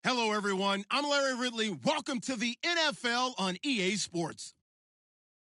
Hello, everyone. I'm Larry Ridley. Welcome to the NFL on EA Sports.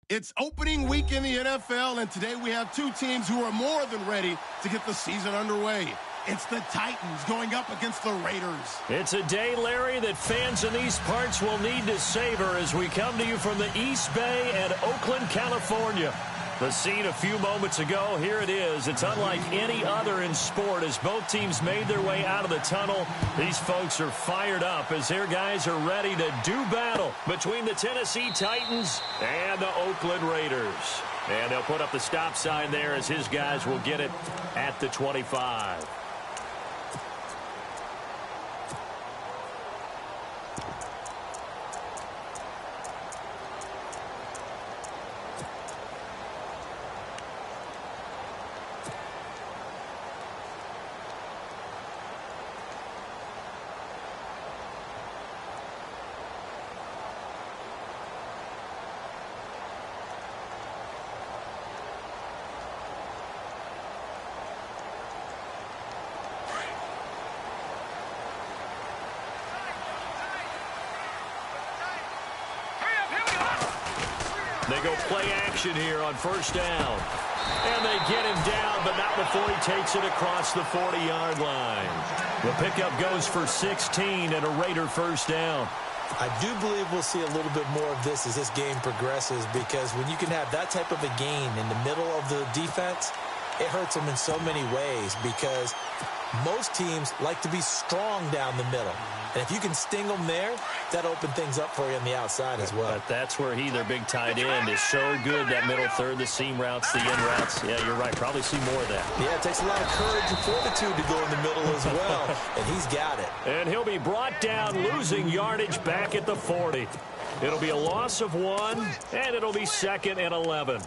It's opening week in the NFL, and today we have two teams who are more than ready to get the season underway. It's the Titans going up against the Raiders. It's a day, Larry, that fans in these parts will need to savor as we come to you from the East Bay and Oakland, California. The scene a few moments ago, here it is. It's unlike any other in sport as both teams made their way out of the tunnel. These folks are fired up as their guys are ready to do battle between the Tennessee Titans and the Oakland Raiders. And they'll put up the stop sign there as his guys will get it at the 25. They go play action here on first down. And they get him down, but not before he takes it across the 40-yard line. The pickup goes for 16 and a Raider first down. I do believe we'll see a little bit more of this as this game progresses, because when you can have that type of a gain in the middle of the defense, it hurts them in so many ways, because most teams like to be strong down the middle. And if you can sting them there, that opens things up for you on the outside as well. But that's where their big tight end, is so good, that middle third, the seam routes, the in routes. Yeah, you're right. Probably see more of that. Yeah, it takes a lot of courage and fortitude to go in the middle as well, and he's got it. And he'll be brought down, losing yardage back at the 40. It'll be a loss of 1, and it'll be 2nd and 11.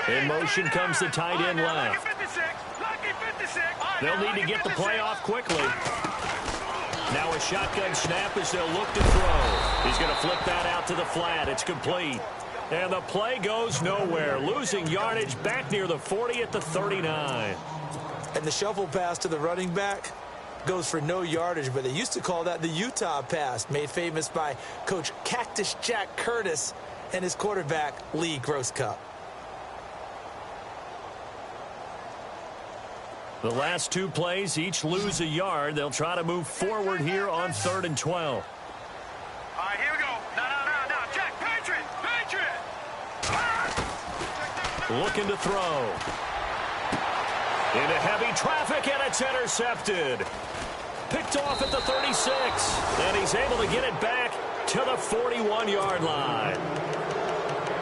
In motion comes the tight end left. They'll need to get the play off quickly. Now a shotgun snap as they'll look to throw. He's going to flip that out to the flat. It's complete. And the play goes nowhere. Losing yardage back near the 40 at the 39. And the shuffle pass to the running back goes for no yardage, but they used to call that the Utah pass, made famous by Coach Cactus Jack Curtis and his quarterback, Lee Grosscup. The last two plays each lose a yard. They'll try to move forward here on 3rd and 12. All right, here we go. Now, Jack, Patriot. Looking to throw. Into heavy traffic, and it's intercepted. Picked off at the 36, and he's able to get it back to the 41-yard line.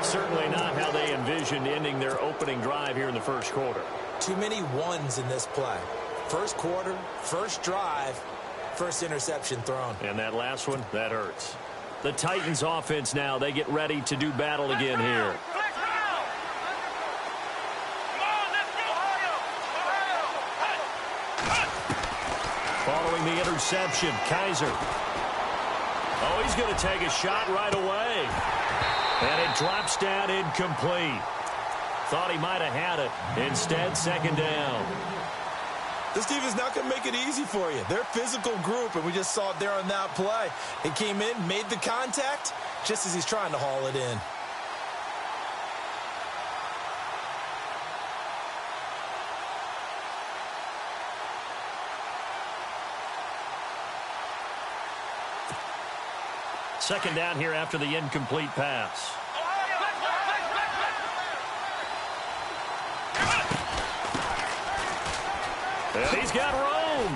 Certainly not how they envisioned ending their opening drive here in the first quarter. Too many ones in this play. First quarter, first drive, first interception thrown. And that last one, that hurts. The Titans offense now, they get ready to do battle again here. Following the interception, Kaiser. Oh, he's going to take a shot right away. And it drops down incomplete. Thought he might have had it. Instead, 2nd down. This defense is not going to make it easy for you. They're a physical group, and we just saw it there on that play. He came in, made the contact, just as he's trying to haul it in. Second down here after the incomplete pass. And he's got room.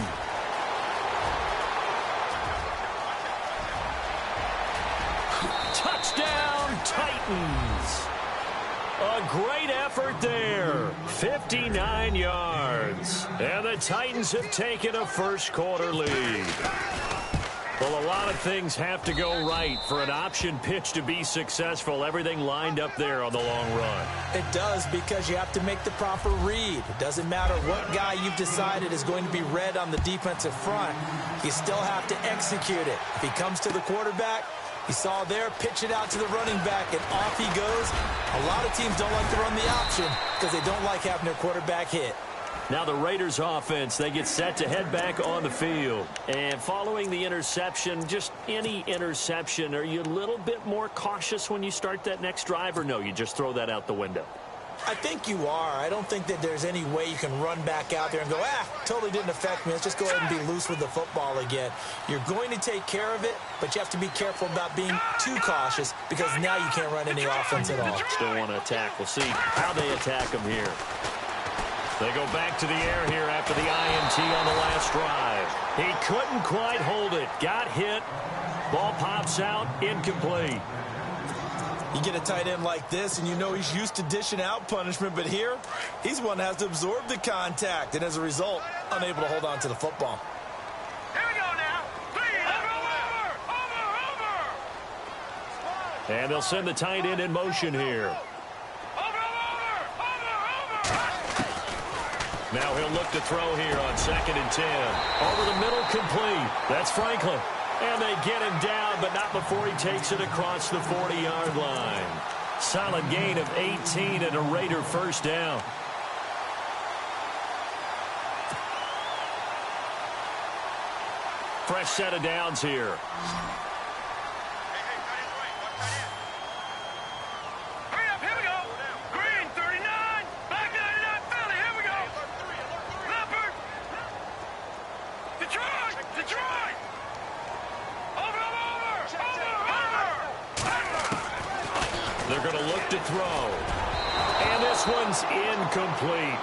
Touchdown, Titans. A great effort there. 59 yards. And the Titans have taken a first-quarter lead. Well, a lot of things have to go right for an option pitch to be successful. Everything lined up there on the long run. It does, because you have to make the proper read. It doesn't matter what guy you've decided is going to be read on the defensive front. You still have to execute it. If he comes to the quarterback, you saw there, pitch it out to the running back, and off he goes. A lot of teams don't like to run the option because they don't like having their quarterback hit. Now the Raiders offense, they get set to head back on the field. And following the interception, just any interception, are you a little bit more cautious when you start that next drive, or no, you just throw that out the window? I think you are. I don't think that there's any way you can run back out there and go, totally didn't affect me. Let's just go ahead and be loose with the football again. You're going to take care of it, but you have to be careful about being too cautious, because now you can't run any offense at all. Still want to attack. We'll see how they attack them here. They go back to the air here after the INT on the last drive. He couldn't quite hold it. Got hit. Ball pops out. Incomplete. You get a tight end like this, and you know he's used to dishing out punishment, but here, he's one that has to absorb the contact, and as a result, unable to hold on to the football. Here we go now. Over. And they'll send the tight end in motion here. Now he'll look to throw here on 2nd and 10. Over the middle, complete. That's Franklin. And they get him down, but not before he takes it across the 40-yard line. Solid gain of 18 and a Raider first down. Fresh set of downs here. They're going to look to throw. And this one's incomplete.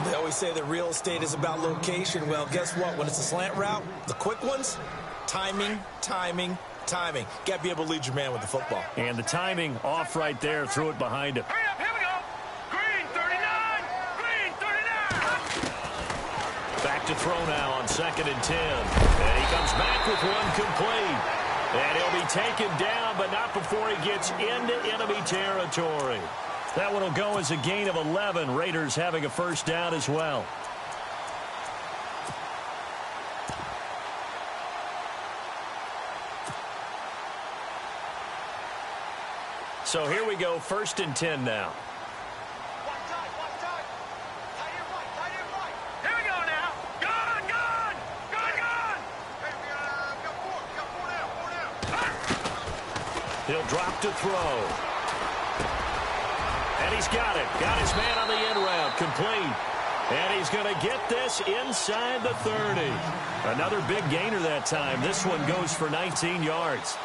They always say that real estate is about location. Well, guess what? When it's a slant route, the quick ones, timing, timing, timing. Got to be able to lead your man with the football. And the timing off right there. Threw it behind him. Hurry up, here we go. Green 39. Green 39. Back to throw now on 2nd and 10. And he comes back with one complete. And he'll be taken down, but not before he gets into enemy territory. That one will go as a gain of 11. Raiders having a first down as well. So here we go, 1st and 10 now. Here we go now. Gun. He'll drop to throw. And he's got it. Got his man on the end route. Complete. And he's going to get this inside the 30. Another big gainer that time. This one goes for 19 yards.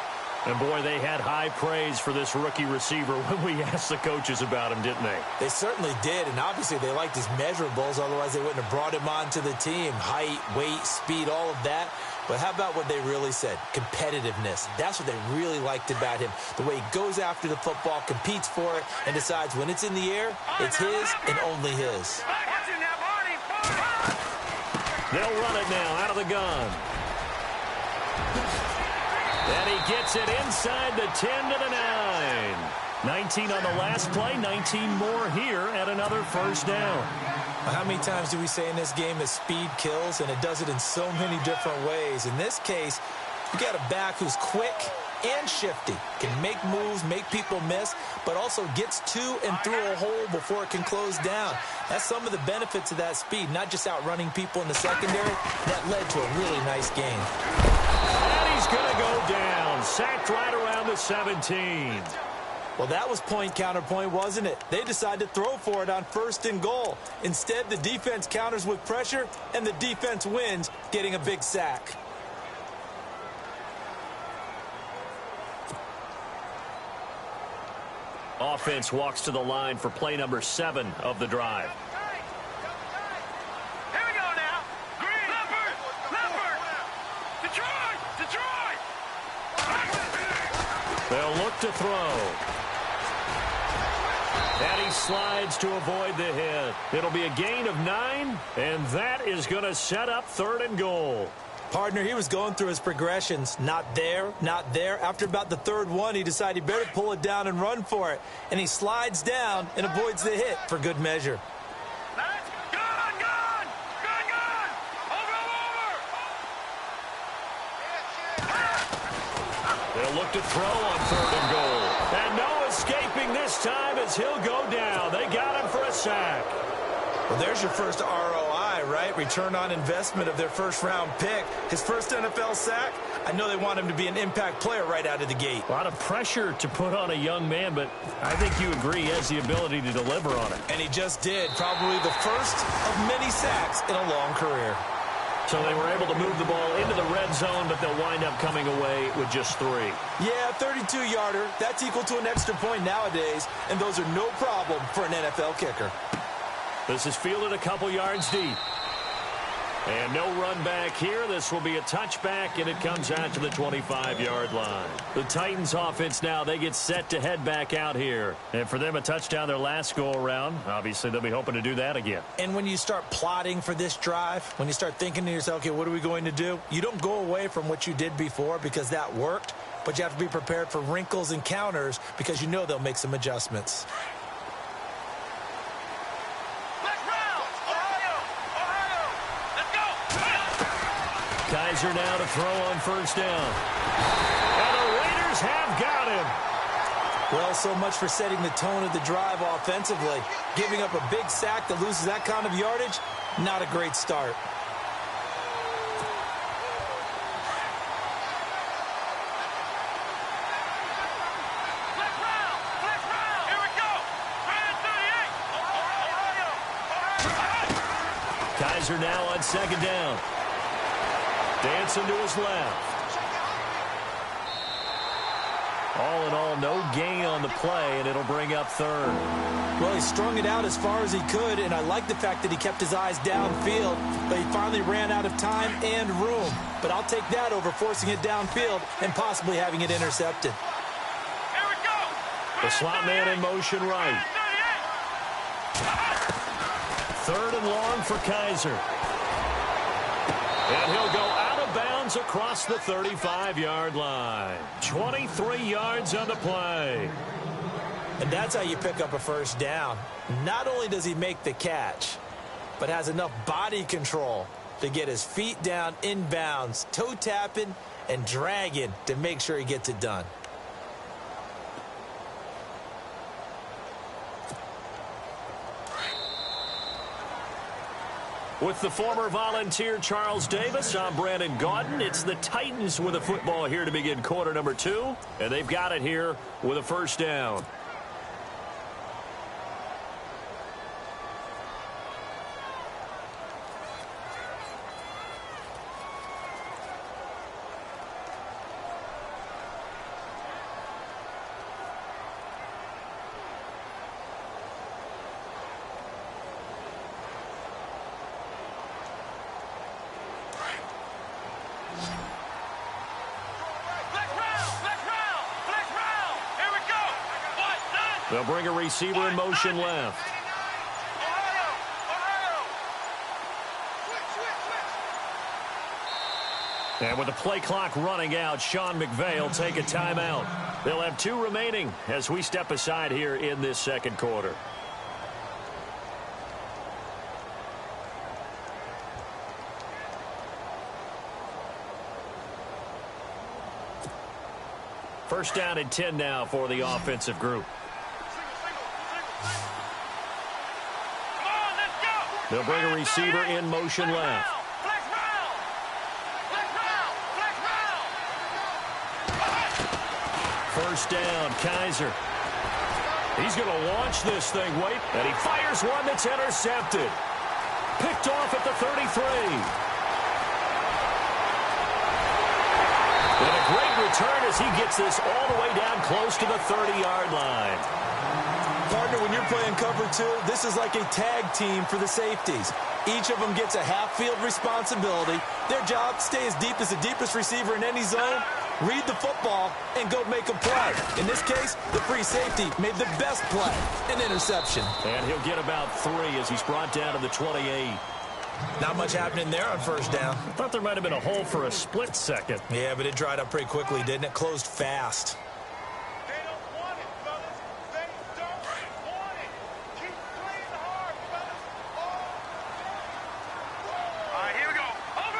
And, boy, they had high praise for this rookie receiver when we asked the coaches about him, didn't they? They certainly did, and obviously they liked his measurables. Otherwise, they wouldn't have brought him onto the team. Height, weight, speed, all of that. But how about what they really said? Competitiveness. That's what they really liked about him. The way he goes after the football, competes for it, and decides when it's in the air, it's his and only his. They'll run it now out of the gun. And he gets it inside the 10 to the 9. 19 on the last play, 19 more here at another first down. How many times do we say in this game that speed kills, and it does it in so many different ways? In this case, you got a back who's quick and shifty, can make moves, make people miss, but also gets to and through a hole before it can close down. That's some of the benefits of that speed, not just outrunning people in the secondary. That led to a really nice game. And he's going to go down, sacked right around the 17. Well, that was point counterpoint, wasn't it? They decided to throw for it on 1st and goal. Instead, the defense counters with pressure, and the defense wins, getting a big sack. Offense walks to the line for play number 7 of the drive. Here we go now. Green. Leopard. Detroit. They'll look to throw. And he slides to avoid the hit. It'll be a gain of 9, and that is going to set up 3rd and goal. Partner, he was going through his progressions. Not there, not there. After about the 3rd one, he decided he better pull it down and run for it. And he slides down and avoids the hit for good measure. They'll look to throw on 3rd and goal. And no escaping this time as he'll go down. They got him for a sack. Well, there's your first ROI, right? Return on investment of their first-round pick. His first NFL sack, I know they want him to be an impact player right out of the gate. A lot of pressure to put on a young man, but I think you agree he has the ability to deliver on it. And he just did. Probably the first of many sacks in a long career. So they were able to move the ball into the red zone, but they'll wind up coming away with just 3. Yeah, 32-yarder. That's equal to an extra point nowadays, and those are no problem for an NFL kicker. This is fielded a couple yards deep. And no run back here. This will be a touchback, and it comes out to the 25-yard line. The Titans offense now, they get set to head back out here. And for them, a touchdown their last go-around. Obviously, they'll be hoping to do that again. And when you start plotting for this drive, when you start thinking to yourself, okay, what are we going to do? You don't go away from what you did before because that worked, but you have to be prepared for wrinkles and counters because you know they'll make some adjustments. Kaiser now to throw on 1st down. And the Raiders have got him. Well, so much for setting the tone of the drive offensively. Giving up a big sack that loses that kind of yardage, not a great start. Kaiser now on 2nd down. Dancing to his left. All in all, no gain on the play, and it'll bring up 3rd. Well, he strung it out as far as he could, and I like the fact that he kept his eyes downfield, but he finally ran out of time and room. But I'll take that over forcing it downfield and possibly having it intercepted. Here we go. The slot man in motion right. 3rd and long for Kaiser. And he'll go out of bounds across the 35-yard line. 23 yards on the play. And that's how you pick up a 1st down. Not only does he make the catch, but has enough body control to get his feet down inbounds, toe tapping and dragging to make sure he gets it done. With the former Volunteer Charles Davis, I'm Brandon Gaudin. It's the Titans with a football here to begin quarter number 2, and they've got it here with a 1st down. They'll bring a receiver in motion left. And with the play clock running out, Sean McVay will take a timeout. They'll have 2 remaining as we step aside here in this 2nd quarter. First down and 10 now for the offensive group. They'll bring a receiver in motion left. First down, Kaiser. He's going to launch this thing, wait, and he fires one that's intercepted. Picked off at the 33. And a great return as he gets this all the way down close to the 30-yard line. Partner, when you're playing cover 2, this is like a tag team for the safeties. Each of them gets a half-field responsibility. Their job, stay as deep as the deepest receiver in any zone read the football, and go make a play. In this case, the free safety made the best play, an interception. And he'll get about 3 as he's brought down to the 28. Not much happening there on first down. I thought there might have been a hole for a split second. Yeah, but it dried up pretty quickly, didn't it? Closed fast. They don't want it, fellas. They don't want it. Keep playing hard, fellas. All right, here we go. Over.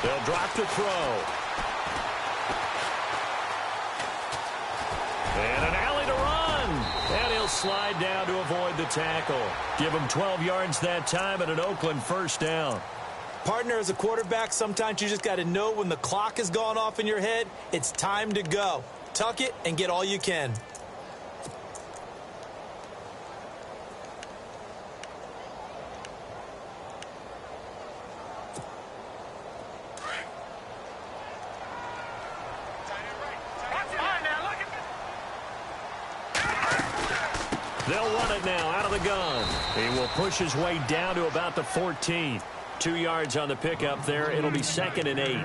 They'll drop to throw. And an alley to run. And he'll slide down to avoid the tackle. Give him 12 yards that time and an Oakland first down. Partner, as a quarterback, sometimes you just got to know when the clock has gone off in your head, it's time to go. Tuck it and get all you can. They'll run it now out of the gun. He will push his way down to about the 14. 2 yards on the pickup there. It'll be 2nd and 8.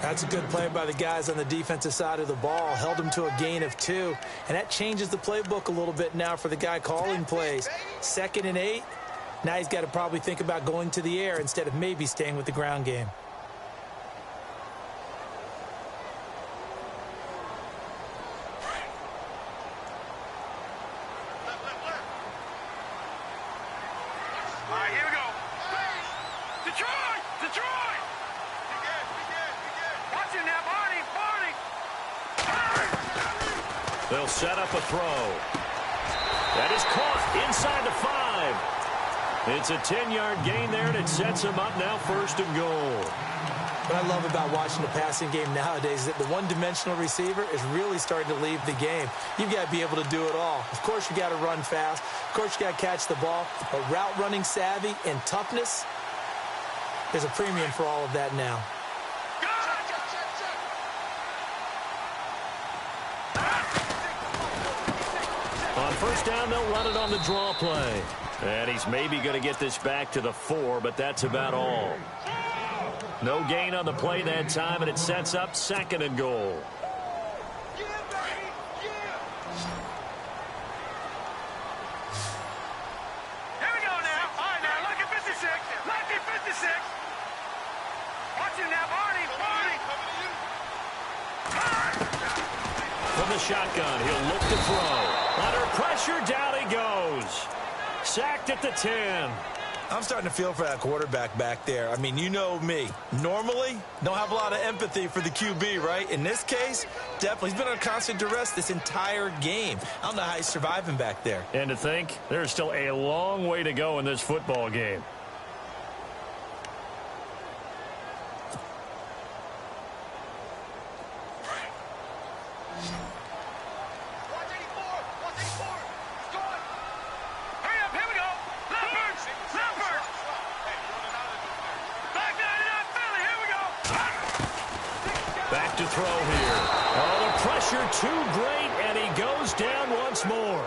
That's a good play by the guys on the defensive side of the ball. Held him to a gain of 2. And that changes the playbook a little bit now for the guy calling plays. 2nd and 8. Now he's got to probably think about going to the air instead of maybe staying with the ground game. They'll set up a throw. That is caught inside the 5. It's a 10-yard gain there, and it sets him up now 1st and goal. What I love about watching the passing game nowadays is that the one-dimensional receiver is really starting to leave the game. You've got to be able to do it all. Of course, you got to run fast. Of course, you got to catch the ball. But route running savvy and toughness, there's a premium for all of that now. On first down, they'll run it on the draw play. And he's maybe going to get this back to the 4, but that's about all. No gain on the play that time, and it sets up 2nd and goal. Here we go now. All right, now, look at 56. Look at 56. Watch him now, Barney. From the shotgun, he'll look to throw. Under pressure, down he goes. Sacked at the 10. I'm starting to feel for that quarterback back there. I mean, you know me. Normally, don't have a lot of empathy for the QB, right? In this case, definitely. He's been on constant duress this entire game. I don't know how he's surviving back there. And to think, there's still a long way to go in this football game. Back to throw here. Oh, the pressure too great, and he goes down once more.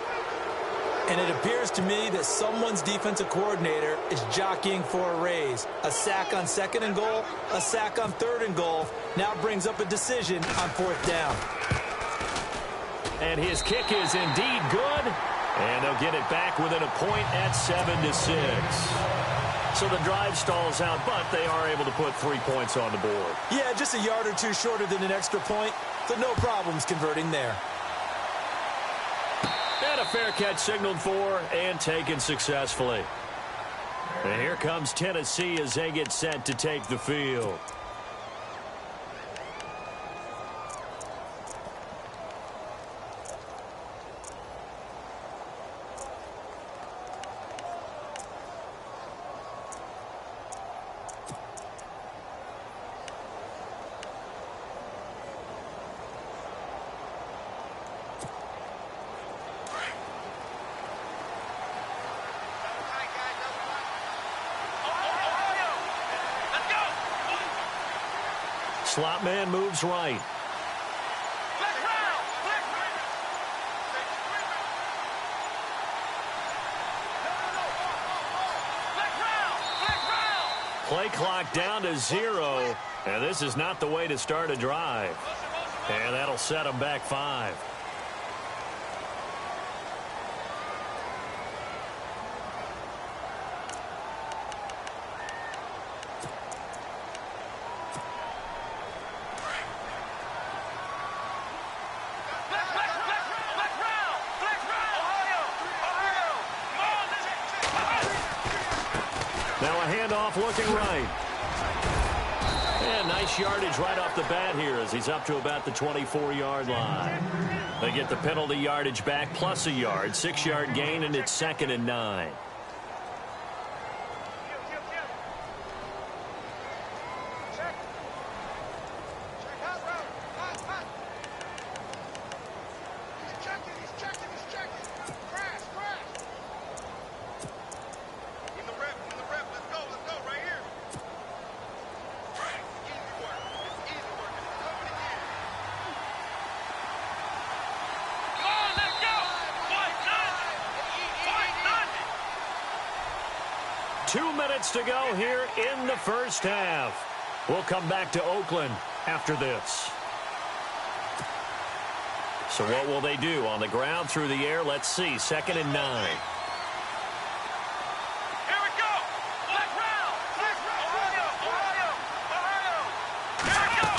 And it appears to me that someone's defensive coordinator is jockeying for a raise. A sack on 2nd and goal, a sack on 3rd and goal. Now brings up a decision on 4th down. And his kick is indeed good. And they'll get it back within a point at 7-6. So the drive stalls out, but they are able to put 3 points on the board. Yeah, just a yard or two shorter than an extra point, so no problems converting there. And a fair catch signaled for and taken successfully. And here comes Tennessee as they get set to take the field. Slot man moves right. Play clock down to 0. And this is not the way to start a drive. And that'll set them back 5. Now a handoff looking right. And nice yardage right off the bat here as he's up to about the 24-yard line. They get the penalty yardage back plus a yard. 6-yard gain, and it's 2nd and 9. To go here in the first half. We'll come back to Oakland after this. So what will they do? On the ground, through the air, let's see. 2nd and 9. Here we go. Black round. Ohio. Here we go.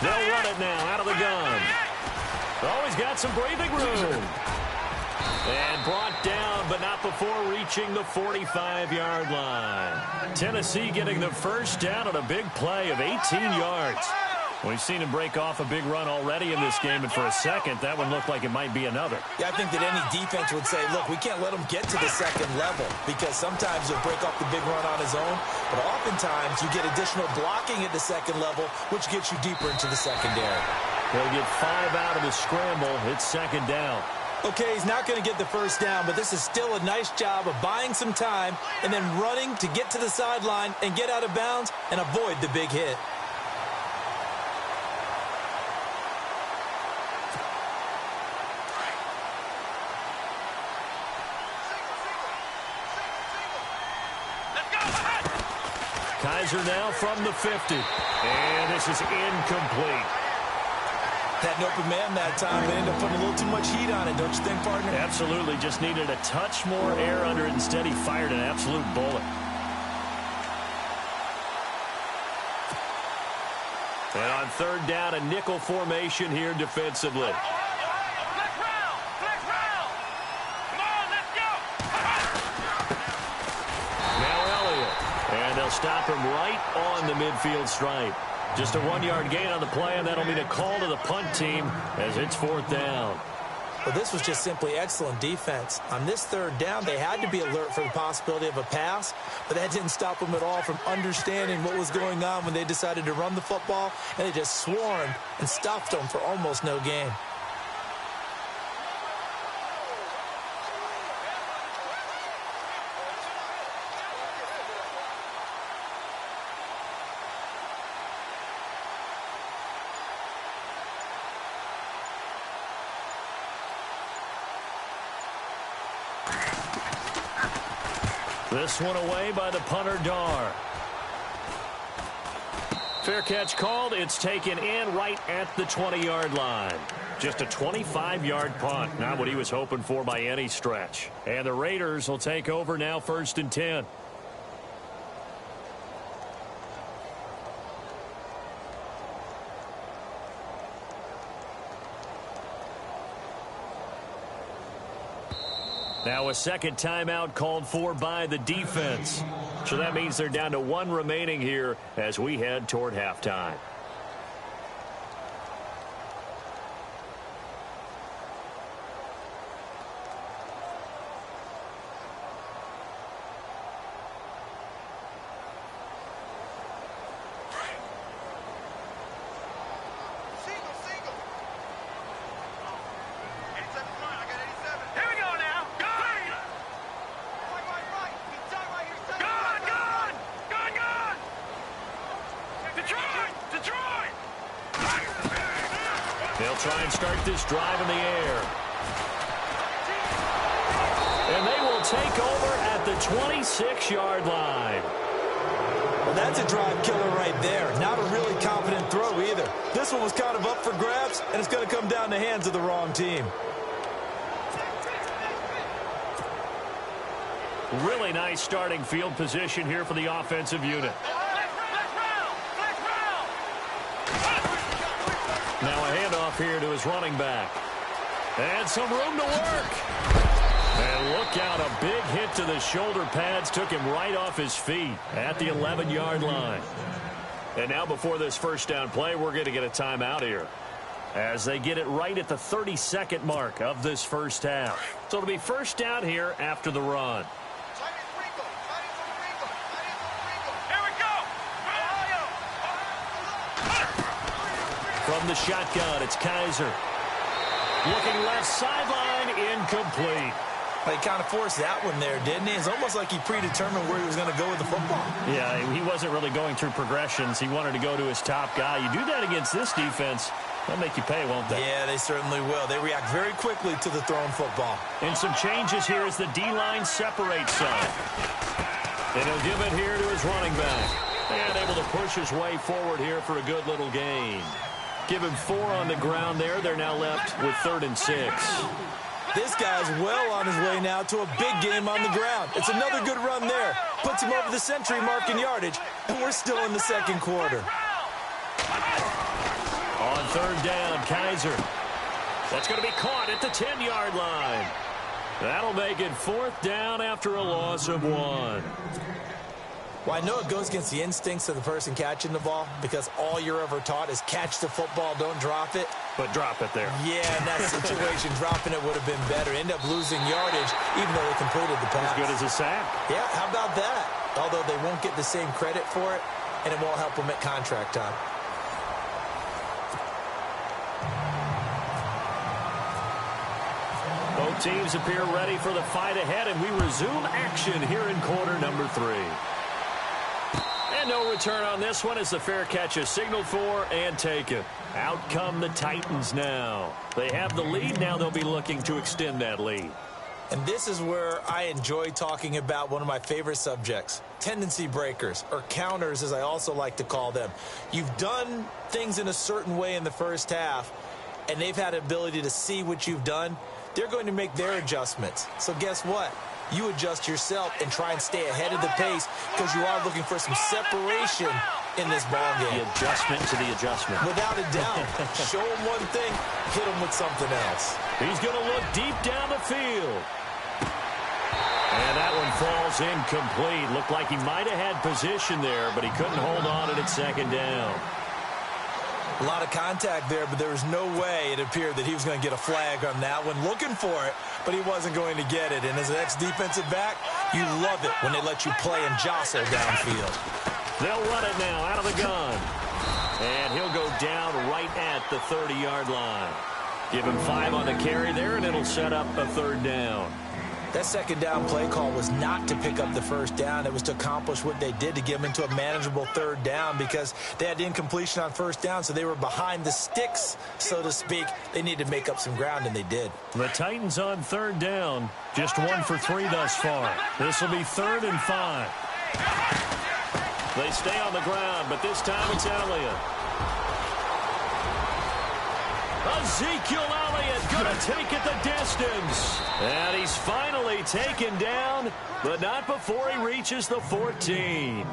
They'll run it now out of the gun. Oh, he's got some breathing room. And brought down, but not before reaching the 45-yard line. Tennessee getting the first down on a big play of 18 yards. We've seen him break off a big run already in this game, and for a second, that one looked like it might be another. Yeah, I think that any defense would say, look, we can't let him get to the second level, because sometimes he'll break off the big run on his own, but oftentimes you get additional blocking at the second level, which gets you deeper into the secondary. They'll get 5 out of the scramble. It's 2nd down. Okay, he's not going to get the first down, but this is still a nice job of buying some time and then running to get to the sideline and get out of bounds and avoid the big hit. Kaiser now from the 50. And this is incomplete. Had an open man that time. They ended up putting a little too much heat on it, don't you think, partner? Absolutely. Just needed a touch more air under it. Instead, he fired an absolute bullet. And on 3rd down, a nickel formation here defensively. Now Elliott. And they'll stop him right on the midfield stripe. Just a 1-yard gain on the play, and that'll mean a call to the punt team as it's 4th down. Well, this was just simply excellent defense. On this 3rd down, they had to be alert for the possibility of a pass, but that didn't stop them at all from understanding what was going on when they decided to run the football, and they just swarmed and stuffed them for almost no gain. This one away by the punter, Dar. Fair catch called. It's taken in right at the 20-yard line. Just a 25-yard punt. Not what he was hoping for by any stretch. And the Raiders will take over now, 1st and 10. Now a second timeout called for by the defense. So that means they're down to 1 remaining here as we head toward halftime. They'll try and start this drive in the air. And they will take over at the 26-yard line. Well, that's a drive killer right there. Not a really confident throw either. This one was kind of up for grabs, and it's going to come down the hands of the wrong team. Really nice starting field position here for the offensive unit. Now a handoff here to his running back. And some room to work. And look out, a big hit to the shoulder pads took him right off his feet at the 11-yard line. And now before this first down play, we're going to get a timeout here, as they get it right at the 32nd mark of this first half. So it'll be first down here after the run. From the shotgun, it's Kaiser. Looking left sideline, incomplete. He kind of forced that one there, didn't he? It's almost like he predetermined where he was going to go with the football. Yeah, he wasn't really going through progressions. He wanted to go to his top guy. You do that against this defense, they'll make you pay, won't they? Yeah, they certainly will. They react very quickly to the thrown football. And some changes here as the D-line separates some. And he'll give it here to his running back. And able to push his way forward here for a good little gain. Give him 4 on the ground there. They're now left with 3rd and 6. This guy's well on his way now to a big game on the ground. It's another good run there. Puts him over the century mark in yardage, and we're still in the second quarter. On 3rd down, Kaiser. That's going to be caught at the 10-yard line. That'll make it 4th down after a loss of 1. Well, I know it goes against the instincts of the person catching the ball, because all you're ever taught is catch the football, don't drop it. But drop it there. Yeah, in that situation, dropping it would have been better. End up losing yardage, even though they completed the pass. As good as a sack. Yeah, how about that? Although they won't get the same credit for it, and it won't help them at contract time. Both teams appear ready for the fight ahead, and we resume action here in quarter number 3. And no return on this one as the fair catch is signaled for and taken. Out come the Titans now. They have the lead. Now they'll be looking to extend that lead. And this is where I enjoy talking about one of my favorite subjects, tendency breakers, or counters as I also like to call them. You've done things in a certain way in the first half, and they've had the ability to see what you've done. They're going to make their adjustments. So guess what? You adjust yourself and try and stay ahead of the pace, because you are looking for some separation in this ball game. The adjustment to the adjustment. Without a doubt. Show him one thing, hit him with something else. He's going to look deep down the field. And that one falls incomplete. Looked like he might have had position there, but he couldn't hold on at 2nd down. A lot of contact there, but there was no way it appeared that he was going to get a flag on that one. Looking for it, but he wasn't going to get it. And as an ex-defensive back, you love it when they let you play and jostle downfield. They'll run it now out of the gun. And he'll go down right at the 30-yard line. Give him 5 on the carry there, and it'll set up a 3rd down. That 2nd down play call was not to pick up the 1st down. It was to accomplish what they did, to get them into a manageable 3rd down, because they had incompletion on 1st down, so they were behind the sticks, so to speak. They needed to make up some ground, and they did. The Titans on 3rd down, just 1 for 3 thus far. This will be 3rd and 5. They stay on the ground, but this time it's Elliott. Ezekiel Elliott going to take it the distance. And he's finally taken down, but not before he reaches the 14.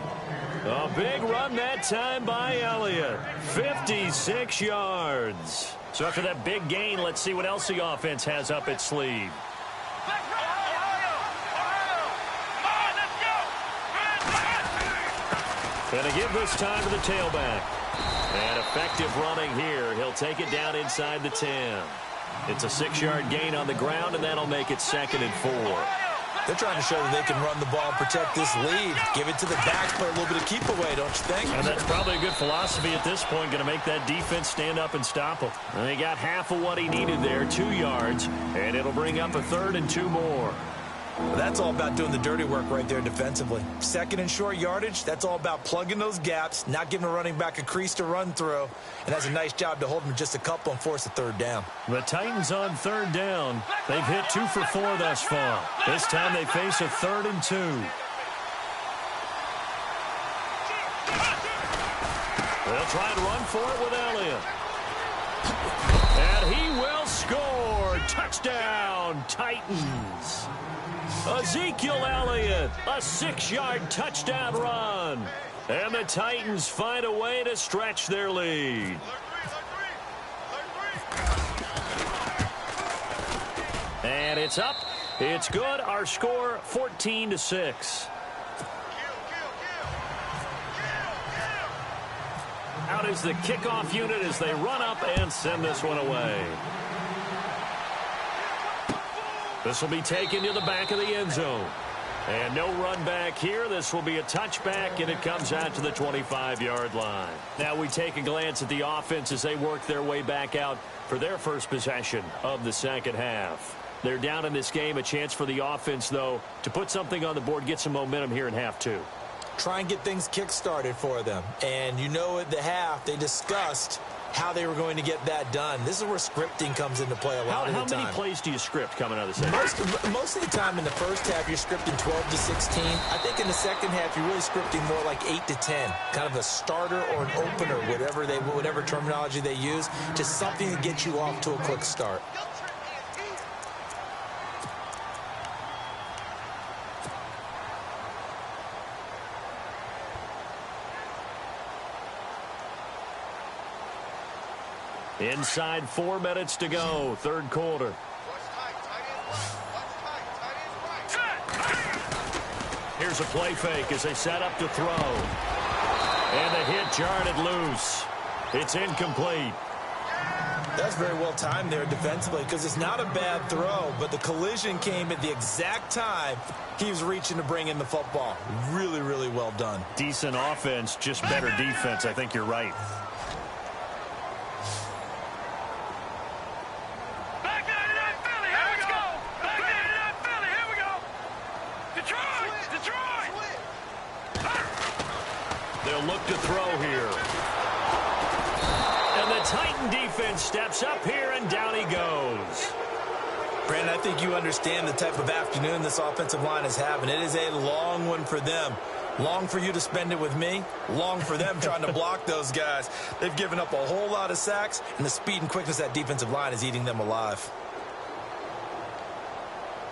A big run that time by Elliott. 56 yards. So after that big gain, let's see what else the offense has up its sleeve. Going to give this time to the tailback. And effective running here. He'll take it down inside the 10. It's a 6-yard gain on the ground, and that'll make it 2nd and 4. They're trying to show that they can run the ball and protect this lead. Give it to the backs, put a little bit of keep away, don't you think? And that's probably a good philosophy at this point, going to make that defense stand up and stop him. And he got half of what he needed there, 2 yards, and it'll bring up a 3rd and 2 more. Well, that's all about doing the dirty work right there defensively. 2nd and short yardage, that's all about plugging those gaps, not giving a running back a crease to run through, and that's a nice job to hold him just a couple and force a 3rd down. The Titans on 3rd down. They've hit 2 for 4 thus far. This time they face a 3rd and 2. They'll try and run for it with Elliott. And he will score. Touchdown, Titans. Ezekiel Elliott, a 6-yard touchdown run. And the Titans find a way to stretch their lead. And it's up. It's good. Our score, 14-6. Out is the kickoff unit as they run up and send this one away. This will be taken to the back of the end zone. And no run back here. This will be a touchback, and it comes out to the 25-yard line. Now we take a glance at the offense as they work their way back out for their first possession of the second half. They're down in this game. A chance for the offense, though, to put something on the board, get some momentum here in half two. Try and get things kick-started for them. And you know at the half, they discussed how they were going to get that done. This is where scripting comes into play a lot of the time. How many plays do you script coming out of the second? Most of the time in the first half, you're scripting 12 to 16. I think in the second half, you're really scripting more like 8 to 10. Kind of a starter or an opener, whatever terminology they use. Just something to get you off to a quick start. Inside 4 minutes to go, third quarter. Here's a play fake as they set up to throw. And the hit jarred it loose. It's incomplete. That's very well timed there defensively because it's not a bad throw, but the collision came at the exact time he was reaching to bring in the football. Really, really well done. Decent offense, just better defense. I think you're right. Look to throw here. And the Titan defense steps up here, and down he goes. Brandon, I think you understand the type of afternoon this offensive line is having. It is a long one for them. Long for you to spend it with me. Long for them trying to block those guys. They've given up a whole lot of sacks, and the speed and quickness of that defensive line is eating them alive.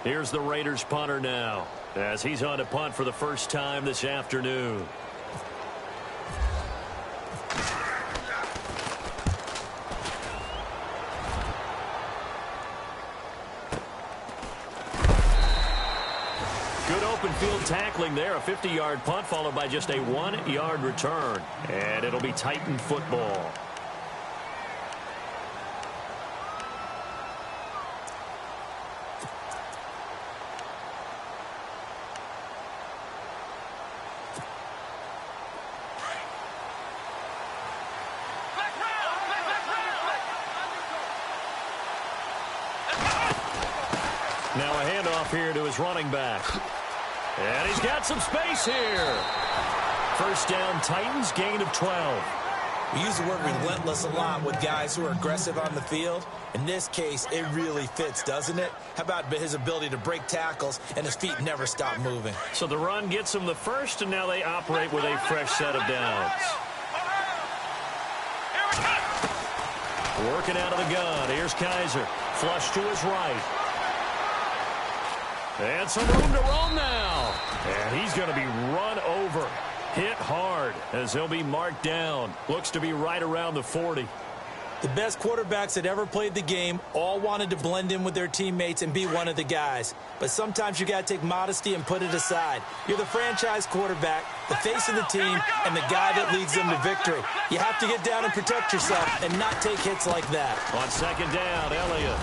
Here's the Raiders punter now, as he's on to punt for the first time this afternoon. Field tackling there, a 50-yard punt followed by just a 1-yard return. And it'll be Titan football. Now a handoff here to his running back. And he's got some space here. First down, Titans, gain of 12. We use the word relentless a lot with guys who are aggressive on the field. In this case, it really fits, doesn't it? How about his ability to break tackles and his feet never stop moving? So the run gets him the first, and now they operate with a fresh set of downs. Working out of the gun. Here's Kaiser. Flush to his right. And some room to roam now. And he's going to be run over. Hit hard as he'll be marked down. Looks to be right around the 40. The best quarterbacks that ever played the game all wanted to blend in with their teammates and be one of the guys. But sometimes you got to take modesty and put it aside. You're the franchise quarterback, the face of the team, and the guy that leads them to victory. You have to get down and protect yourself and not take hits like that. On second down, Elliott.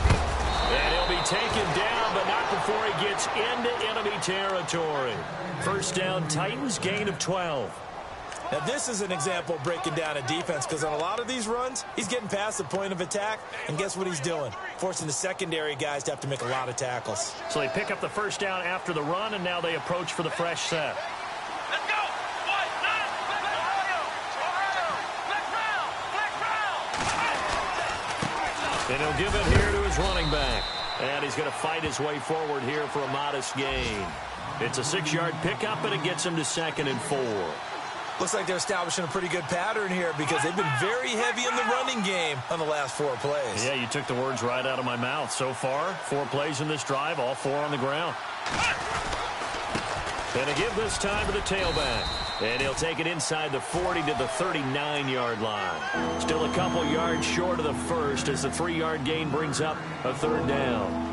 And he'll be taken down, but not before he gets into enemy territory. First down, Titans, gain of 12. Now, this is an example of breaking down a defense because on a lot of these runs, he's getting past the point of attack, and guess what he's doing? Forcing the secondary guys to have to make a lot of tackles. So they pick up the first down after the run, and now they approach for the fresh set. Let's go! And he'll give it here to his running back. And he's going to fight his way forward here for a modest gain. It's a 6-yard pickup, and it gets him to 2nd and 4. Looks like they're establishing a pretty good pattern here because they've been very heavy in the running game on the last 4 plays. Yeah, you took the words right out of my mouth. So far, 4 plays in this drive, all 4 on the ground. And to give this time to the tailback. And he'll take it inside the 40 to the 39-yard line. Still a couple yards short of the first as the 3-yard gain brings up a 3rd down.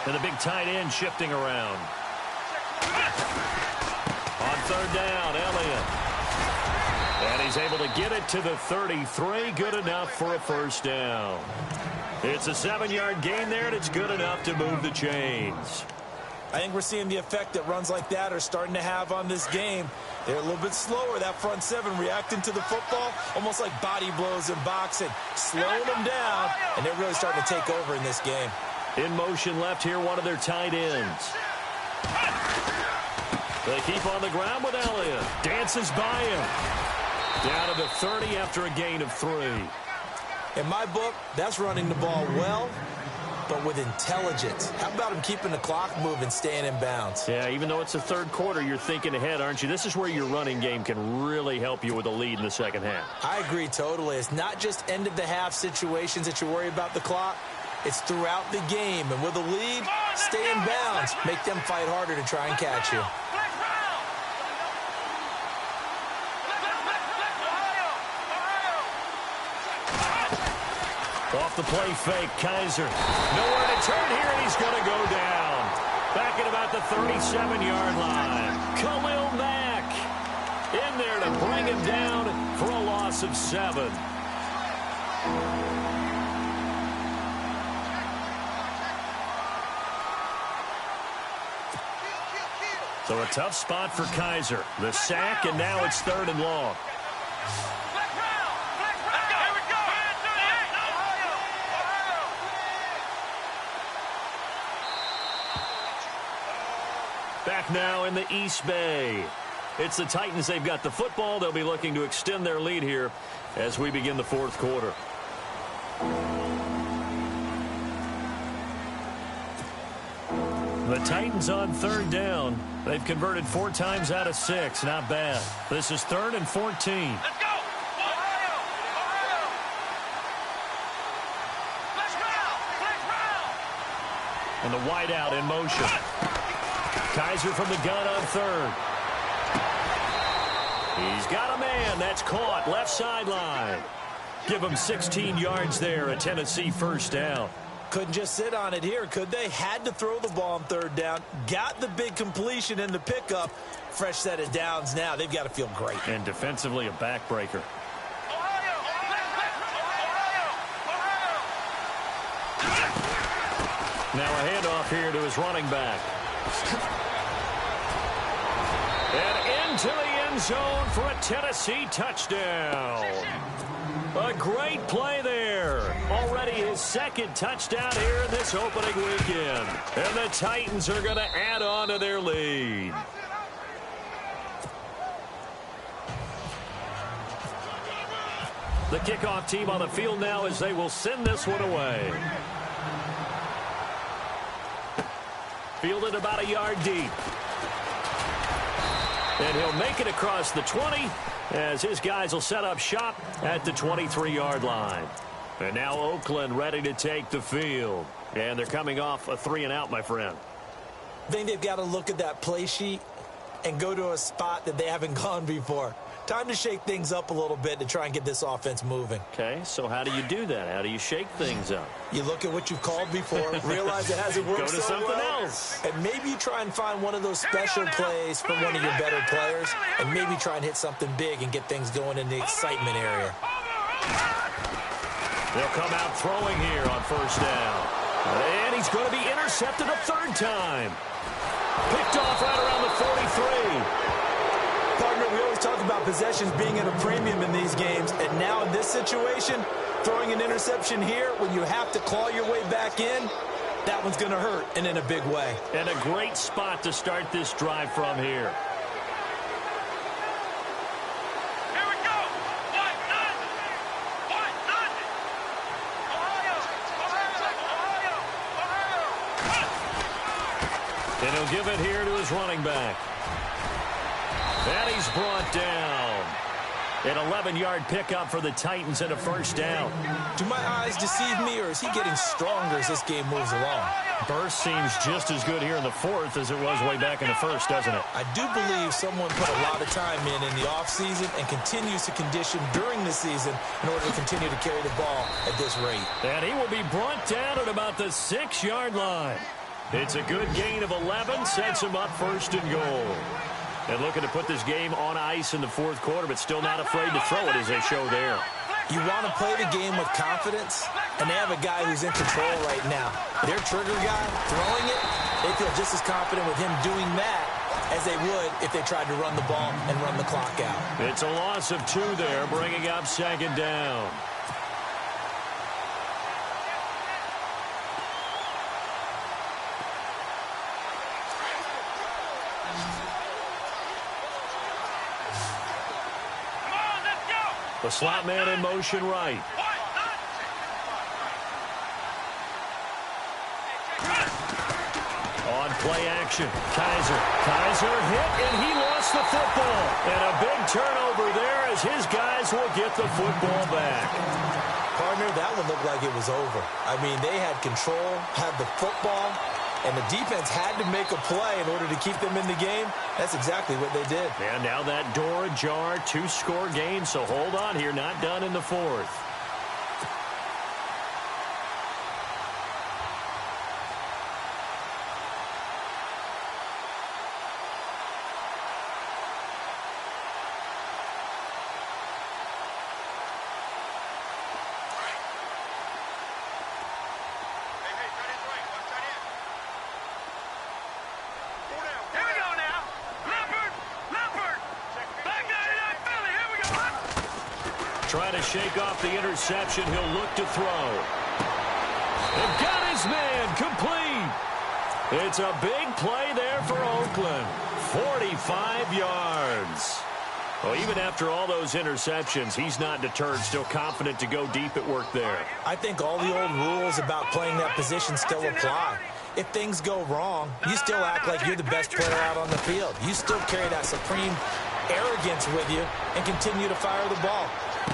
And the big tight end shifting around. On 3rd down, Elliott. And he's able to get it to the 33. Good enough for a 1st down. It's a 7-yard gain there, and it's good enough to move the chains. I think we're seeing the effect that runs like that are starting to have on this game. They're a little bit slower, that front 7, reacting to the football, almost like body blows in boxing, slowing them down, and they're really starting to take over in this game. In motion left here, one of their tight ends. They keep on the ground with Elliott. Dances by him. Down to the 30 after a gain of 3. In my book, that's running the ball well, but with intelligence. How about him keeping the clock moving, staying in bounds? Yeah, even though it's the 3rd quarter, you're thinking ahead, aren't you? This is where your running game can really help you with a lead in the 2nd half. I agree totally. It's not just end-of-the-half situations that you worry about the clock. It's throughout the game. And with a lead, stay in bounds. Make them fight harder to try and catch you. Off the play fake, Kaiser. Nowhere to turn here, and he's going to go down. Back at about the 37-yard line. Khalil Mack in there to bring him down for a loss of 7. So a tough spot for Kaiser. The sack, and now it's 3rd and long. Back now in the East Bay. It's the Titans. They've got the football. They'll be looking to extend their lead here as we begin the 4th quarter. The Titans on 3rd down. They've converted 4 times out of 6. Not bad. This is 3rd and 14. Let's go! Ohio! Ohio! Let's go! And the wideout in motion. Kaiser from the gun on 3rd. He's got a man. That's caught. Left sideline. Give him 16 yards there. A Tennessee 1st down. Couldn't just sit on it here, could they? Had to throw the ball on 3rd down. Got the big completion in the pickup. Fresh set of downs now. They've got to feel great. And defensively, a backbreaker. Ohio! Now a handoff here to his running back. And into the end zone for a Tennessee touchdown. A great play there. Already his 2nd touchdown here in this opening weekend. And the Titans are going to add on to their lead. The kickoff team on the field now as they will send this one away. Fielded about a yard deep. And he'll make it across the 20 as his guys will set up shop at the 23-yard line. And now Oakland ready to take the field. And they're coming off a 3-and-out, my friend. I think they've got to look at that play sheet and go to a spot that they haven't gone before. Time to shake things up a little bit to try and get this offense moving. Okay, so how do you do that? How do you shake things up? You look at what you've called before, realize it hasn't worked Go to so something well, else. and maybe you try and find one of those special plays from one of your better players, and maybe try and hit something big and get things going in the excitement area. They'll come out throwing here on 1st down. And he's going to be intercepted a 3rd time. Picked off right around the 43. Partner, we always talk about possessions being at a premium in these games, and now in this situation, throwing an interception here when you have to claw your way back in, that one's going to hurt, and in a big way. And a great spot to start this drive from here. Here we go. What? Nothing. Ohio. And he'll give it here to his running back. And he's brought down. An 11-yard pickup for the Titans and a first down. Do my eyes deceive me, or is he getting stronger as this game moves along? Burst seems just as good here in the fourth as it was way back in the first, doesn't it? I do believe someone put a lot of time in the offseason and continues to condition during the season in order to continue to carry the ball at this rate. And he will be brought down at about the 6-yard line. It's a good gain of 11, sets him up first and goal. And looking to put this game on ice in the fourth quarter, but still not afraid to throw it as they show there. You want to play the game with confidence, and they have a guy who's in control right now. Their trigger guy throwing it, they feel just as confident with him doing that as they would if they tried to run the ball and run the clock out. It's a loss of 2 there, bringing up second down. The slot man in motion right. On play action, Kaiser hit, and he lost the football. And a big turnover there as his guys will get the football back. Partner, that one looked like it was over. I mean, they had control, had the football, and the defense had to make a play in order to keep them in the game. That's exactly what they did. And now that door ajar, 2-score game, so hold on here, not done in the fourth. Trying to shake off the interception. He'll look to throw. And got his man complete. It's a big play there for Oakland. 45 yards. Well, even after all those interceptions, he's not deterred, still confident to go deep at work there. I think all the old rules about playing that position still apply. If things go wrong, you still act like you're the best player out on the field. You still carry that supreme arrogance with you and continue to fire the ball.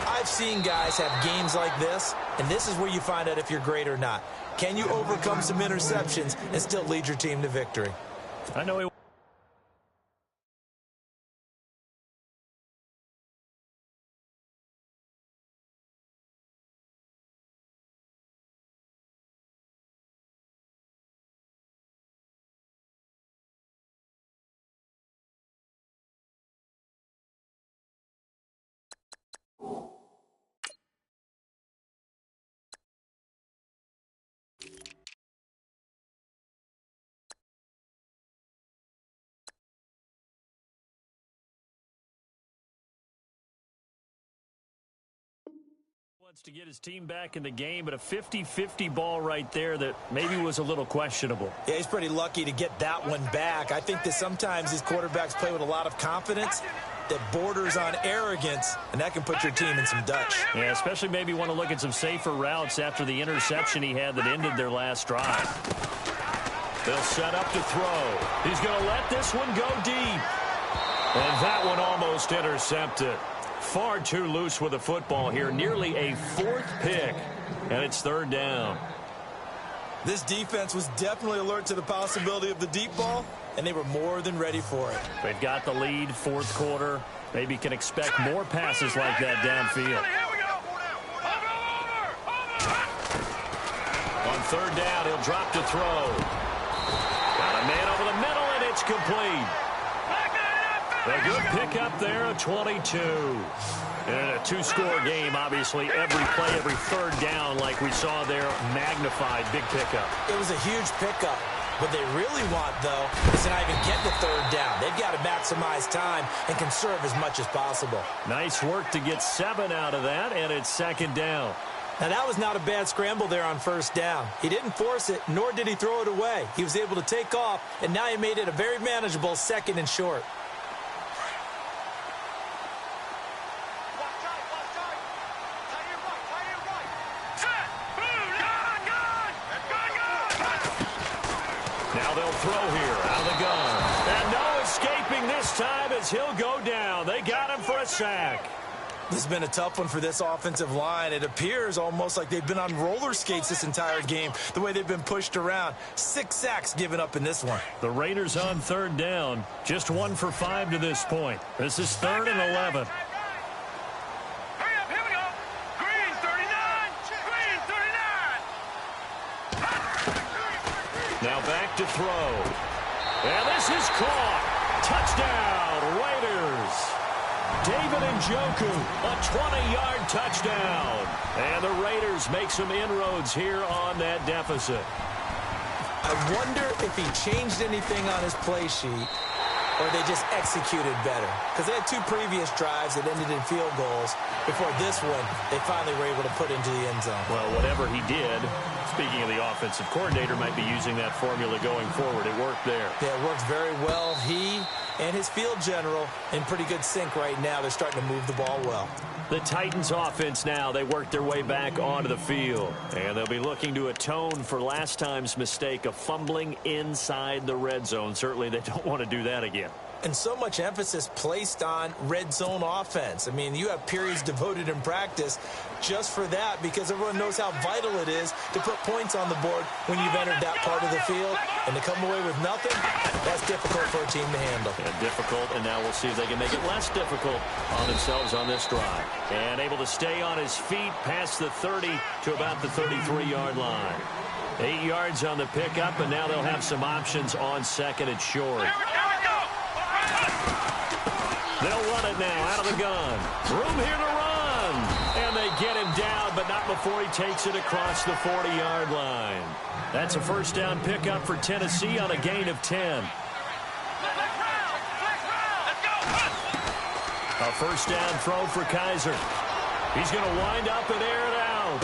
I've seen guys have games like this, and this is where you find out if you're great or not. Can you overcome some interceptions and still lead your team to victory? I know he wants to get his team back in the game, but a 50-50 ball right there that maybe was a little questionable. Yeah, he's pretty lucky to get that one back. I think that sometimes these quarterbacks play with a lot of confidence that borders on arrogance, and that can put your team in some Dutch. Yeah, especially maybe want to look at some safer routes after the interception he had that ended their last drive. They'll set up to throw. He's going to let this one go deep. And that one almost intercepted. Far too loose with the football here. Nearly a 4th pick. And it's 3rd down. This defense was definitely alert to the possibility of the deep ball, and they were more than ready for it. They've got the lead, 4th quarter. Maybe can expect more passes like that downfield. On 3rd down, he'll drop to throw. Got a man over the middle, and it's complete. A good pickup there, a 22. And a 2-score game, obviously. Every play, every 3rd down, like we saw there, magnified. Big pickup. It was a huge pickup. What they really want, though, is to not even get the 3rd down. They've got to maximize time and conserve as much as possible. Nice work to get 7 out of that, and it's 2nd down. Now, that was not a bad scramble there on first down. He didn't force it, nor did he throw it away. He was able to take off, and now he made it a very manageable 2nd and short. Now they'll throw here out of the gun. And no escaping this time as he'll go down. They got him for a sack. This has been a tough one for this offensive line. It appears almost like they've been on roller skates this entire game, the way they've been pushed around. 6 sacks given up in this one. The Raiders on 3rd down. Just 1 for 5 to this point. This is 3rd and 11. Hurry up, here we go. Green 39. Green 39. Now back to throw. And this is caught. Touchdown, Raiders. David Njoku, a 20-yard touchdown. And the Raiders make some inroads here on that deficit. I wonder if he changed anything on his play sheet or they just executed better. Because they had 2 previous drives that ended in field goals. Before this one, they finally were able to put into the end zone. Well, whatever he did, speaking of the offensive coordinator, might be using that formula going forward. It worked there. Yeah, it worked very well. He and his field general in pretty good sync right now. They're starting to move the ball well. The Titans offense now, they work their way back onto the field. And they'll be looking to atone for last time's mistake of fumbling inside the red zone. Certainly they don't want to do that again. And so much emphasis placed on red zone offense. I mean, you have periods devoted in practice just for that because everyone knows how vital it is to put points on the board when you've entered that part of the field. And to come away with nothing, that's difficult for a team to handle. And difficult, and now we'll see if they can make it less difficult on themselves on this drive. And able to stay on his feet past the 30 to about the 33-yard line. 8 yards on the pickup, and now they'll have some options on 2nd and short. They'll run it now out of the gun. Room here to run. And they get him down, but not before he takes it across the 40-yard line. That's a first down pickup for Tennessee on a gain of 10. A first down throw for Kaiser. He's going to wind up and air it out.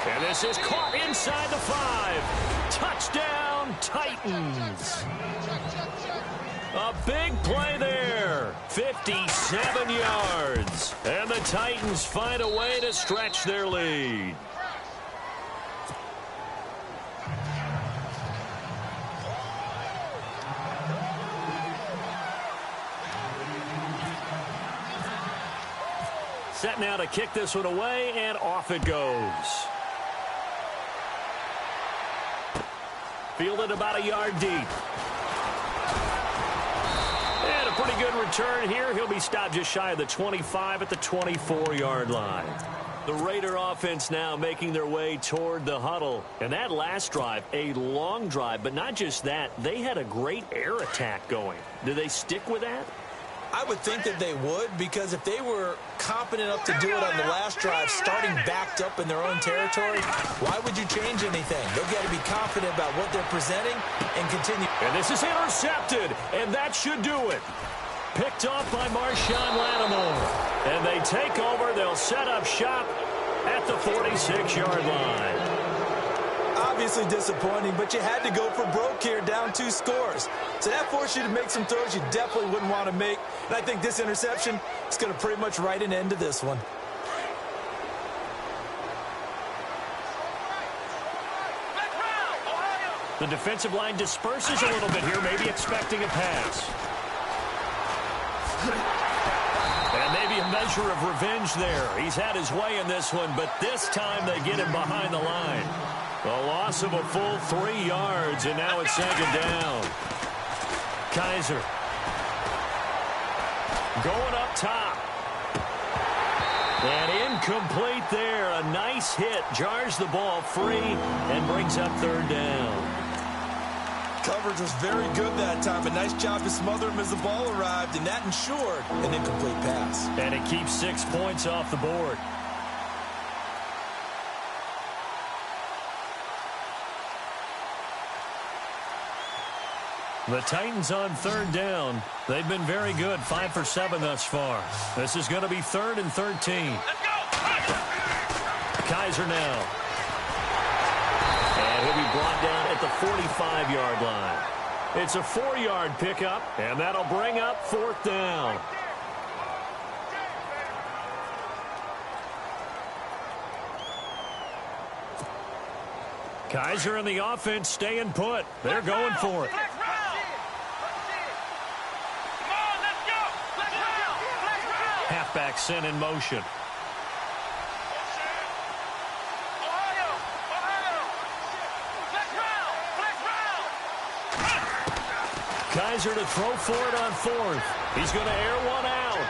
And this is caught inside the 5. Touchdown, Titans. A big play there. 57 yards. And the Titans find a way to stretch their lead. Set now to kick this one away, and off it goes. Fielded about a yard deep. And a pretty good return here. He'll be stopped just shy of the 25 at the 24-yard line. The Raider offense now making their way toward the huddle. And that last drive, a long drive, but not just that. They had a great air attack going. Do they stick with that? I would think that they would, because if they were competent enough to do it on the last drive, starting backed up in their own territory, why would you change anything? They've got to be confident about what they're presenting and continue. And this is intercepted, and that should do it. Picked off by Marshawn Lattimore. And they take over. They'll set up shop at the 46-yard line. Obviously disappointing, but you had to go for broke here, down 2 scores. So that forced you to make some throws you definitely wouldn't want to make. And I think this interception is going to pretty much write an end to this one. The defensive line disperses a little bit here, maybe expecting a pass. And maybe a measure of revenge there. He's had his way in this one, but this time they get him behind the line. A loss of a full 3 yards, and now it's 2nd down. Kaiser going up top. And incomplete there. A nice hit. Jars the ball free and brings up 3rd down. Coverage was very good that time. A nice job to smother him as the ball arrived, and that ensured an incomplete pass. And it keeps 6 points off the board. The Titans on 3rd down. They've been very good, 5 for 7 thus far. This is going to be 3rd and 13. Kaiser now. And he'll be brought down at the 45-yard line. It's a 4-yard pickup, and that'll bring up 4th down. Kaiser and the offense staying put. They're going for it. Halfback sent in motion. Kaiser to throw for it on 4th. He's going to air one out.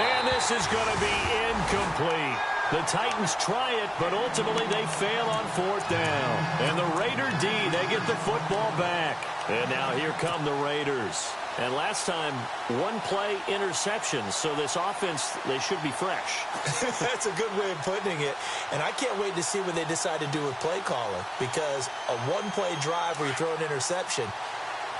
And this is going to be incomplete. The Titans try it, but ultimately they fail on 4th down. And the Raider D, they get the football back. And now here come the Raiders. And last time, one play interception. So this offense, they should be fresh. That's a good way of putting it. And I can't wait to see what they decide to do with play calling. Because a one-play drive where you throw an interception,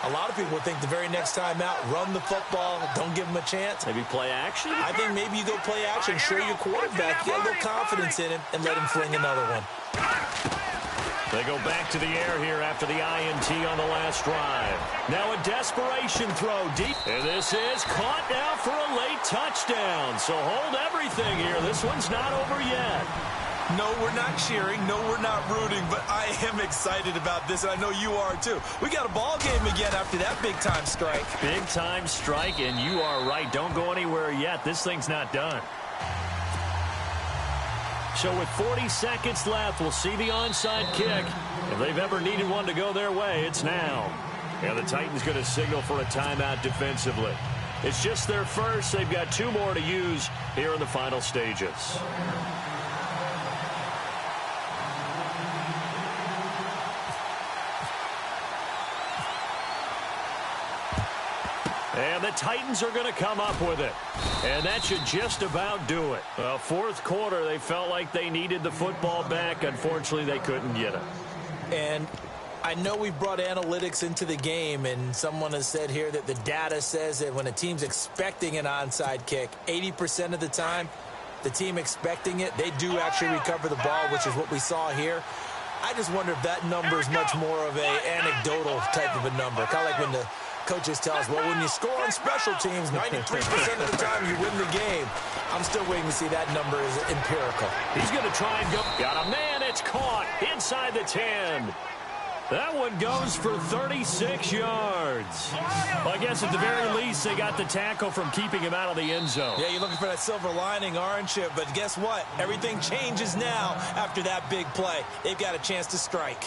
a lot of people think the very next time out, run the football, don't give them a chance. Maybe play action? I think maybe you go play action, show your quarterback, get a little confidence in him, and let him fling another one. They go back to the air here after the INT on the last drive. Now a desperation throw deep. And this is caught now for a late touchdown. So hold everything here. This one's not over yet. No, we're not cheering. No, we're not rooting. But I am excited about this, and I know you are too. We got a ball game again after that big-time strike. Big-time strike, and you are right. Don't go anywhere yet. This thing's not done. So with 40 seconds left, we'll see the onside kick. If they've ever needed one to go their way, it's now. And the Titans going to signal for a timeout defensively. It's just their first. They've got 2 more to use here in the final stages. And the Titans are going to come up with it. And that should just about do it. Fourth quarter, they felt like they needed the football back. Unfortunately, they couldn't get it. And I know we brought analytics into the game, and someone has said here that the data says that when a team's expecting an onside kick, 80% of the time, the team expecting it, they do actually recover the ball, which is what we saw here. I just wonder if that number is much more of an anecdotal type of a number. Kind of like when the coaches tell us, well, when you score on special teams, 93% of the time you win the game. I'm still waiting to see that number is empirical. He's going to try and go. Got a man. It's caught inside the 10. That one goes for 36 yards. Well, I guess at the very least, they got the tackle from keeping him out of the end zone. Yeah, you're looking for that silver lining, aren't you? But guess what? Everything changes now after that big play. They've got a chance to strike.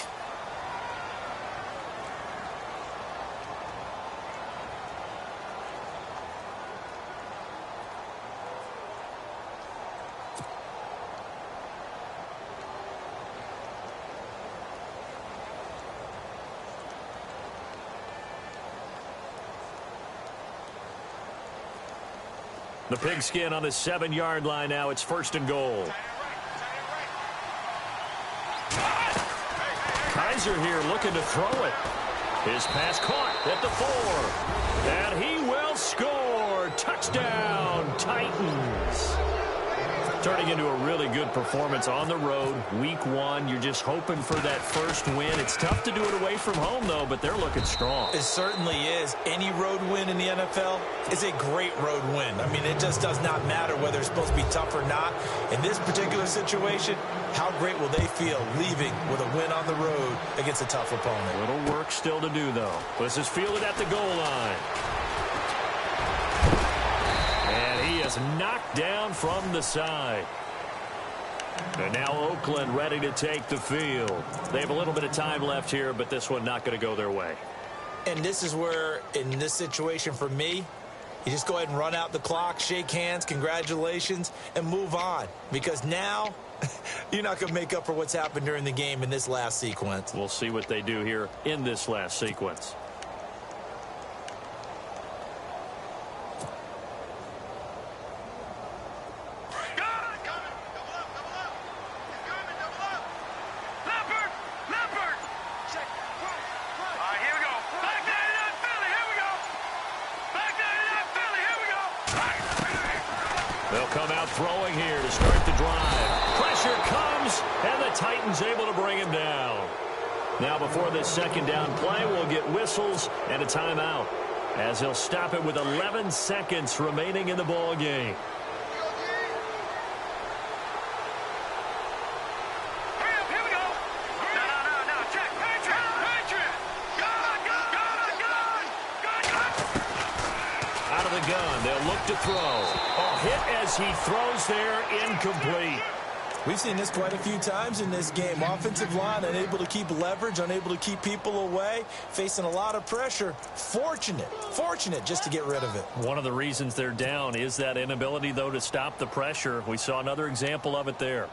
The pigskin on the 7-yard line now. It's 1st and goal. Kaiser here looking to throw it. His pass caught at the 4. And he will score. Touchdown, Titans. Turning into a really good performance on the road. Week 1, you're just hoping for that first win. It's tough to do it away from home, though, but they're looking strong. It certainly is. Any road win in the NFL is a great road win. I mean, it just does not matter whether it's supposed to be tough or not. In this particular situation, how great will they feel leaving with a win on the road against a tough opponent? Little work still to do, though. This is fielded at the goal line. And he is knocked down from the side. And now Oakland ready to take the field. They have a little bit of time left here, but this one not going to go their way. And this is where, in this situation for me, you just go ahead and run out the clock, shake hands, congratulations, and move on. Because now, you're not going to make up for what's happened during the game in this last sequence. We'll see what they do here in this last sequence. They'll come out throwing here to start the drive. Pressure comes, and the Titans able to bring him down. Now before this second down play, we'll get whistles and a timeout, as he'll stop it with 11 seconds remaining in the ball game. Here we go. No. Check. Patriot. Gun. Out of the gun, they'll look to throw. A hit as he throws there, incomplete. We've seen this quite a few times in this game. Offensive line unable to keep leverage, unable to keep people away, facing a lot of pressure. Fortunate just to get rid of it. One of the reasons they're down is that inability, though, to stop the pressure. We saw another example of it there.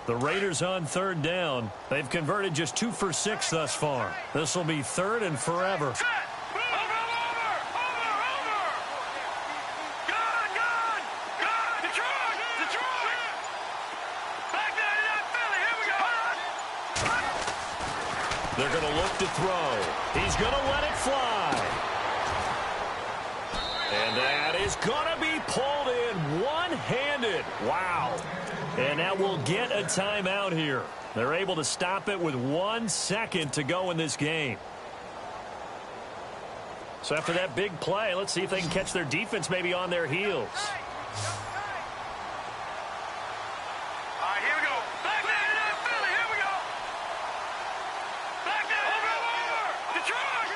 The Raiders on third down. They've converted just 2 for 6 thus far. This will be third and forever. Over. Gun. Detroit. Back there in that Philly. Here we go. They're going to look to throw. He's going to let it fly. And that is going to be pulled in one-handed. Wow. And that will get a timeout here. They're able to stop it with 1 second to go in this game. So after that big play, let's see if they can catch their defense maybe on their heels. All right, here we go. Back there in that Philly. Here we go. Back there. Over. Detroit.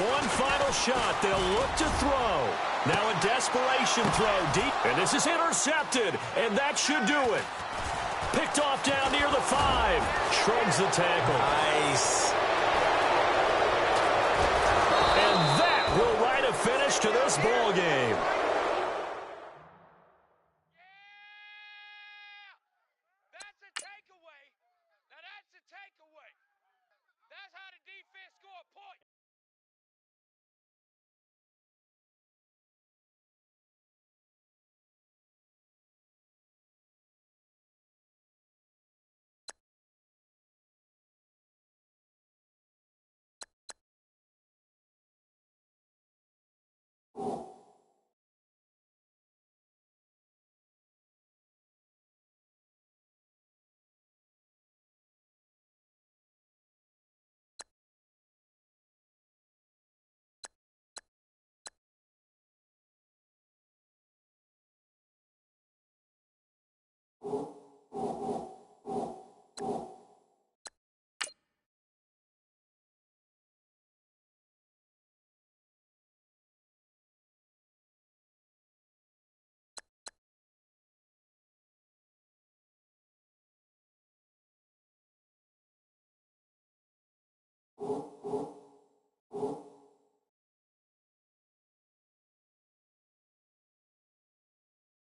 One final shot. They'll look to throw. Now a desperation throw deep. And this is intercepted. And that should do it. Picked off down near the 5. Shrugs the tackle. Nice. And that will write a finish to this ball game. That's a takeaway. Now that's a takeaway. That's how the defense score a point.